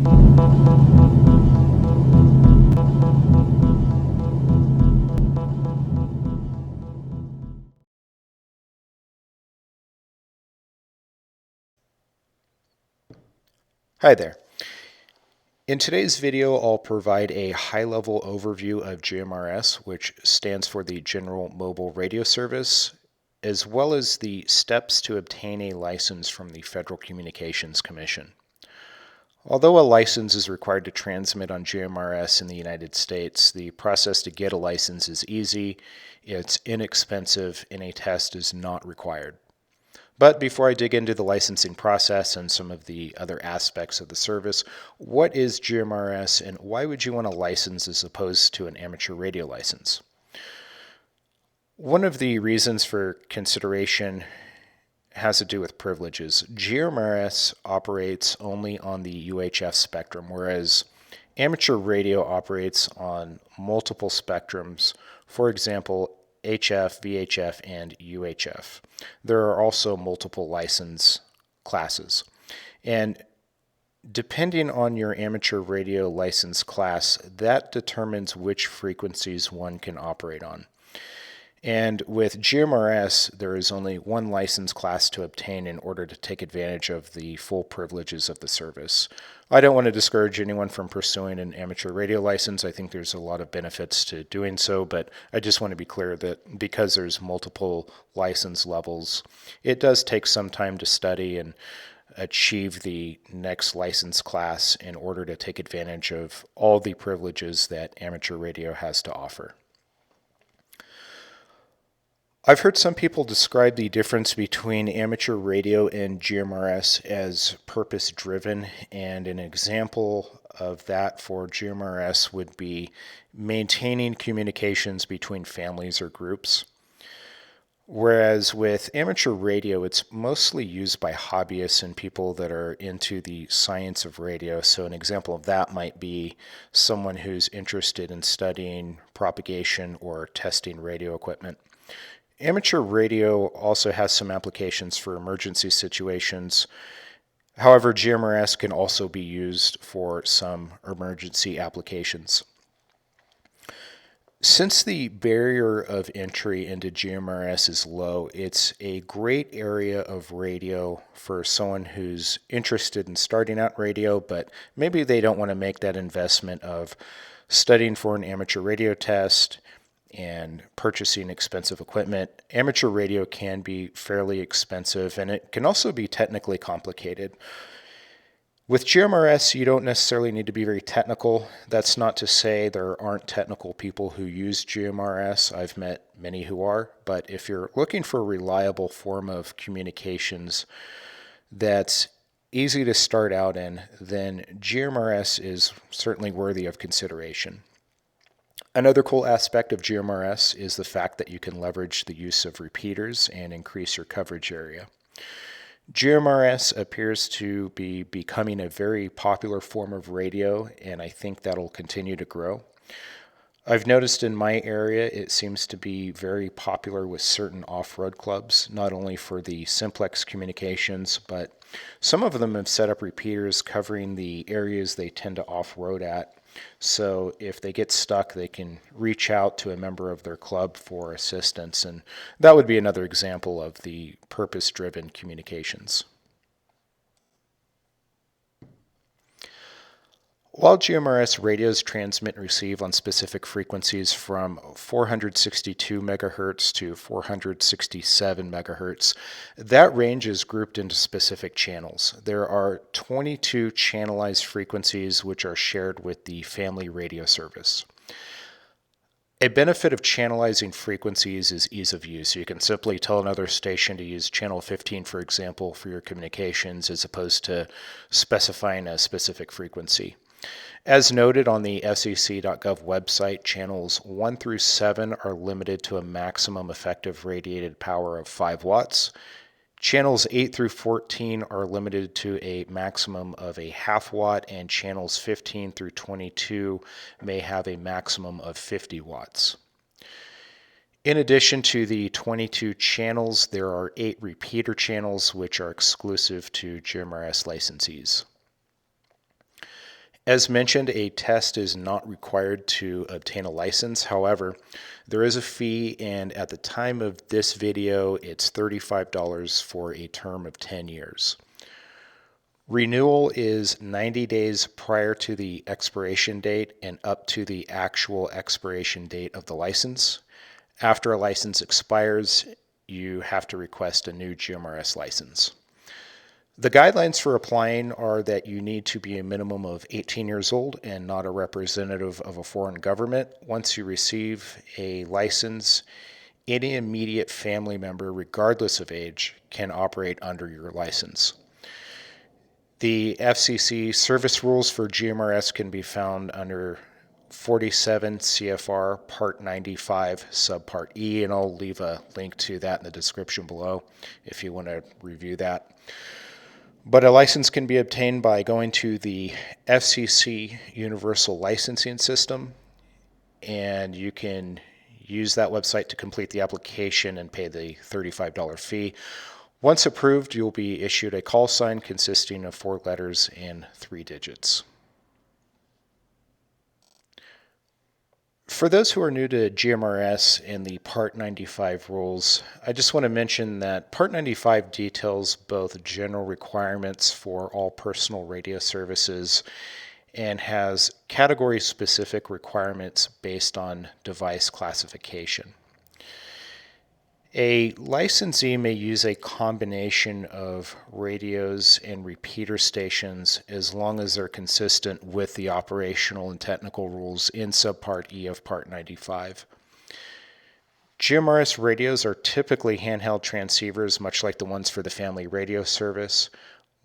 Hi there. In today's video, I'll provide a high-level overview of GMRS, which stands for the General Mobile Radio Service, as well as the steps to obtain a license from the Federal Communications Commission. Although a license is required to transmit on GMRS in the United States, the process to get a license is easy, it's inexpensive, and a test is not required. But before I dig into the licensing process and some of the other aspects of the service, what is GMRS and why would you want a license as opposed to an amateur radio license? One of the reasons for consideration has to do with privileges. GMRS operates only on the UHF spectrum, whereas amateur radio operates on multiple spectrums. For example, HF, VHF, and UHF. There are also multiple license classes. And depending on your amateur radio license class, that determines which frequencies one can operate on. And with GMRS, there is only one license class to obtain in order to take advantage of the full privileges of the service. I don't want to discourage anyone from pursuing an amateur radio license. I think there's a lot of benefits to doing so, but I just want to be clear that because there's multiple license levels, it does take some time to study and achieve the next license class in order to take advantage of all the privileges that amateur radio has to offer. I've heard some people describe the difference between amateur radio and GMRS as purpose-driven, and an example of that for GMRS would be maintaining communications between families or groups. Whereas with amateur radio, it's mostly used by hobbyists and people that are into the science of radio. So an example of that might be someone who's interested in studying propagation or testing radio equipment. Amateur radio also has some applications for emergency situations. However, GMRS can also be used for some emergency applications. Since the barrier of entry into GMRS is low, it's a great area of radio for someone who's interested in starting out radio, but maybe they don't want to make that investment of studying for an amateur radio test and purchasing expensive equipment. Amateur radio can be fairly expensive, and it can also be technically complicated. With GMRS, you don't necessarily need to be very technical. That's not to say there aren't technical people who use GMRS. I've met many who are, but if you're looking for a reliable form of communications that's easy to start out in, then GMRS is certainly worthy of consideration. Another cool aspect of GMRS is the fact that you can leverage the use of repeaters and increase your coverage area. GMRS appears to be becoming a very popular form of radio, and I think that'll continue to grow. I've noticed in my area it seems to be very popular with certain off-road clubs, not only for the simplex communications, but some of them have set up repeaters covering the areas they tend to off-road at. So if they get stuck, they can reach out to a member of their club for assistance, and that would be another example of the purpose-driven communications. While GMRS radios transmit and receive on specific frequencies from 462 megahertz to 467 megahertz, that range is grouped into specific channels. There are 22 channelized frequencies which are shared with the family radio service. A benefit of channelizing frequencies is ease of use. You can simply tell another station to use channel 15, for example, for your communications, as opposed to specifying a specific frequency. As noted on the sec.gov website, channels 1 through 7 are limited to a maximum effective radiated power of 5 watts. Channels 8 through 14 are limited to a maximum of a half watt, and channels 15 through 22 may have a maximum of 50 watts. In addition to the 22 channels, there are 8 repeater channels which are exclusive to GMRS licensees. As mentioned, a test is not required to obtain a license. However, there is a fee, and at the time of this video, it's $35 for a term of 10 years. Renewal is 90 days prior to the expiration date and up to the actual expiration date of the license. After a license expires, you have to request a new GMRS license. The guidelines for applying are that you need to be a minimum of 18 years old and not a representative of a foreign government. Once you receive a license, any immediate family member, regardless of age, can operate under your license. The FCC service rules for GMRS can be found under 47 CFR Part 95 Subpart E, and I'll leave a link to that in the description below if you want to review that. But a license can be obtained by going to the FCC Universal Licensing System, and you can use that website to complete the application and pay the $35 fee. Once approved, you'll be issued a call sign consisting of 4 letters and 3 digits. For those who are new to GMRS and the Part 95 rules, I just want to mention that Part 95 details both general requirements for all personal radio services and has category-specific requirements based on device classification. A licensee may use a combination of radios and repeater stations as long as they're consistent with the operational and technical rules in Subpart E of Part 95. GMRS radios are typically handheld transceivers, much like the ones for the family radio service.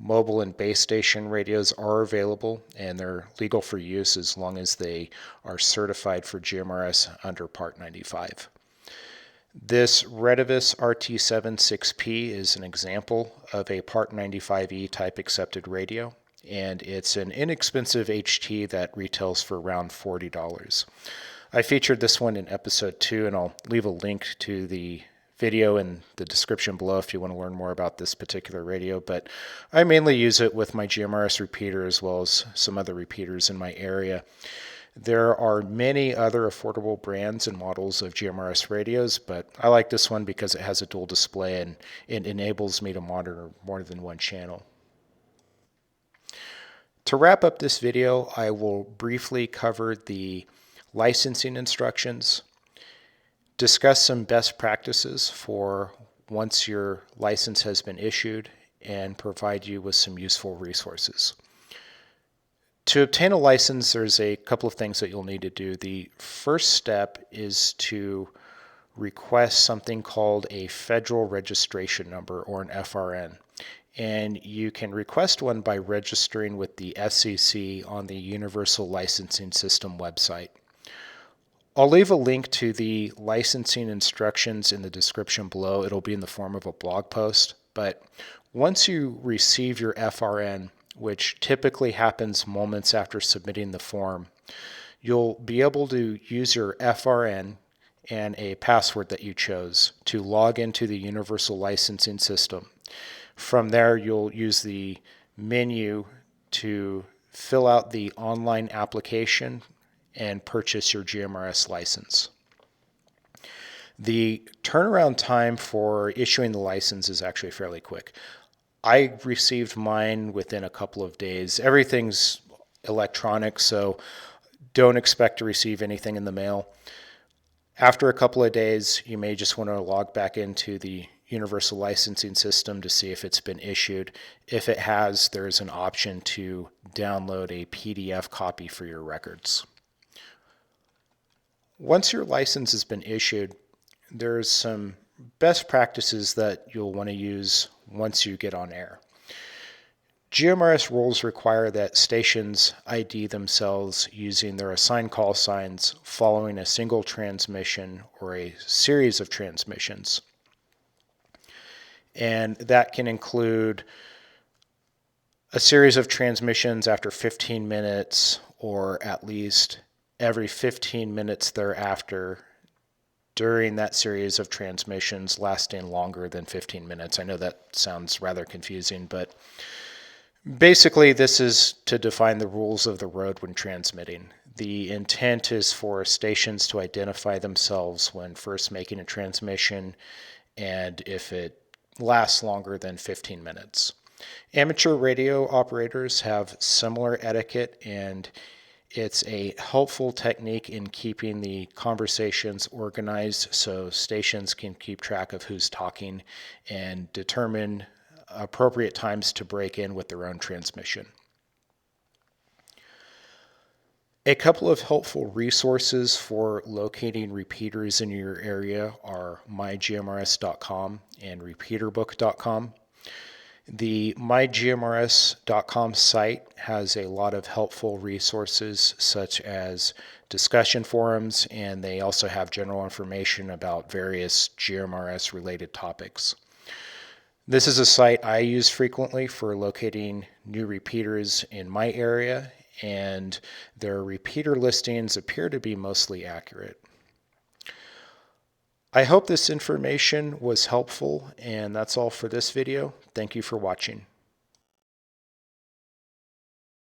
Mobile and base station radios are available, and they're legal for use as long as they are certified for GMRS under Part 95. This Retevis RT76P is an example of a Part 95E type accepted radio, and it's an inexpensive HT that retails for around $40. I featured this one in episode 2, and I'll leave a link to the video in the description below if you want to learn more about this particular radio, but I mainly use it with my GMRS repeater as well as some other repeaters in my area. There are many other affordable brands and models of GMRS radios, but I like this one because it has a dual display and it enables me to monitor more than one channel. To wrap up this video, I will briefly cover the licensing instructions, discuss some best practices for once your license has been issued, and provide you with some useful resources. To obtain a license, there's a couple of things that you'll need to do. The first step is to request something called a Federal Registration Number, or an FRN. And you can request one by registering with the FCC on the Universal Licensing System website. I'll leave a link to the licensing instructions in the description below. It'll be in the form of a blog post. But once you receive your FRN, which typically happens moments after submitting the form, you'll be able to use your FRN and a password that you chose to log into the Universal Licensing System. From there, you'll use the menu to fill out the online application and purchase your GMRS license. The turnaround time for issuing the license is actually fairly quick. I received mine within a couple of days. Everything's electronic, so don't expect to receive anything in the mail. After a couple of days, you may just want to log back into the Universal Licensing System to see if it's been issued. If it has, there is an option to download a PDF copy for your records. Once your license has been issued, there's some best practices that you'll want to use once you get on air. GMRS rules require that stations ID themselves using their assigned call signs following a single transmission or a series of transmissions. And that can include a series of transmissions after 15 minutes or at least every 15 minutes thereafter during that series of transmissions lasting longer than 15 minutes. I know that sounds rather confusing, but Basically, this is to define the rules of the road when transmitting. The intent is for stations to identify themselves when first making a transmission and if it lasts longer than 15 minutes. Amateur radio operators have similar etiquette, and it's a helpful technique in keeping the conversations organized so stations can keep track of who's talking and determine appropriate times to break in with their own transmission. A couple of helpful resources for locating repeaters in your area are mygmrs.com and repeaterbook.com. The mygmrs.com site has a lot of helpful resources such as discussion forums, and they also have general information about various GMRS related topics. This is a site I use frequently for locating new repeaters in my area, and their repeater listings appear to be mostly accurate. I hope this information was helpful, and that's all for this video. Thank you for watching.